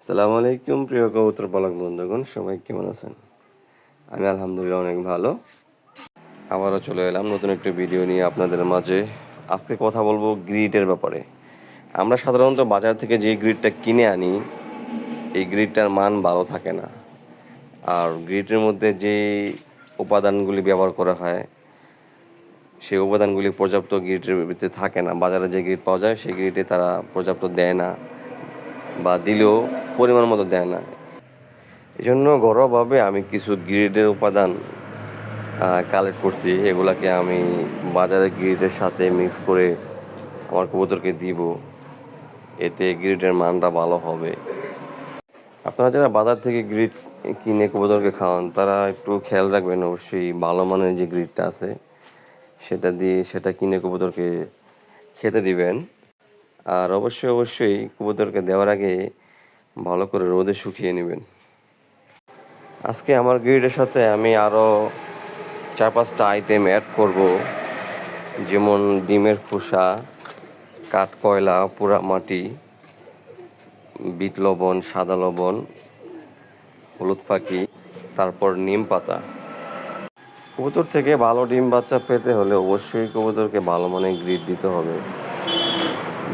সালামু আলাইকুম প্রিয় কবুতর পালক বন্ধুগণ, সবাই কেমন আছেন? আমি আলহামদুলিল্লাহ অনেক ভালো। আবারও চলে এলাম নতুন একটা ভিডিও নিয়ে আপনাদের মাঝে। আজকে কথা বলবো গ্রিডের ব্যাপারে। আমরা সাধারণত বাজার থেকে যে গ্রিডটা কিনে আনি, এই গ্রিডটার মান ভালো থাকে না। আর গ্রিডের মধ্যে যে উপাদানগুলি ব্যবহার করা হয়, সেই উপাদানগুলি পর্যাপ্ত গ্রিডের ভিতরে থাকে না। বাজারে যে গ্রিড পাওয়া যায় সেই গ্রিডে তারা পর্যাপ্ত দেয় না, বা দিলেও পরিমাণ মতো দেয় না। এই জন্য ঘরোয়াভাবে আমি কিছু গ্রিডের উপাদান কালেক্ট করছি। এগুলাকে আমি বাজারের গ্রিডের সাথে মিক্স করে আমার কবুতরকে দিব, এতে গ্রিডের মানটা ভালো হবে। আপনারা যারা বাজার থেকে গ্রিড কিনে কবুতরকে খাওয়ান, তারা একটু খেয়াল রাখবেন, অবশ্যই ভালো মানের যে গ্রিডটা আছে সেটা কিনে কবুতরকে খেতে দিবেন। আর অবশ্যই কবুতরকে দেওয়ার আগে ভালো করে রোদে শুকিয়ে নেবেন। আজকে আমার গ্রিডের সাথে আমি আরও 4-5টা আইটেম অ্যাড করব, যেমন ডিমের খোসা, কাঠকয়লা, পোড়ামাটি, বিট লবণ, সাদা লবণ, হলুদ পাখি, তারপর নিম পাতা। কবুতর থেকে ভালো ডিম বাচ্চা পেতে হলে অবশ্যই কবুতরকে ভালো মানের গ্রিড দিতে হবে।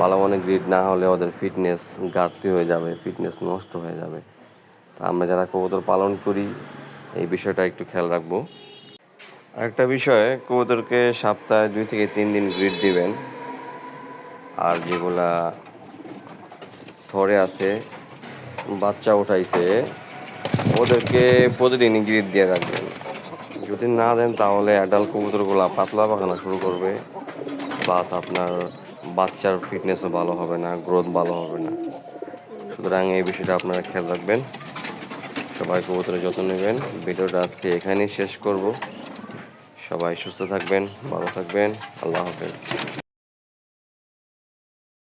ভালো মানের গ্রিড না হলে ওদের ফিটনেস ঘাটতি হয়ে যাবে, ফিটনেস নষ্ট হয়ে যাবে। তা আমরা যারা কবুতর পালন করি, এই বিষয়টা একটু খেয়াল রাখবো। আরেকটা বিষয়, কবুতরকে সপ্তাহে 2 থেকে 3 দিন গ্রিড দিবেন। আর যেগুলা থরে আছে, বাচ্চা উঠাইছে, ওদেরকে প্রতিদিনই গ্রিড দিয়ে রাখবেন। যদি না দেন তাহলে অ্যাডাল্ট কবুতরগুলো পাতলা পাখানা শুরু করবে, প্লাস আপনার বাচ্চার ফিটনেসও ভালো হবে না, গ্রোথ ভালো হবে না। সুতরাং এই বিষয়টা আপনারা খেয়াল রাখবেন। সবাই কবুতরের যত্ন নেবেন। ভিডিওটা আজকে এখানেই শেষ করব। সবাই সুস্থ থাকবেন, ভালো থাকবেন। আল্লাহ হাফেজ।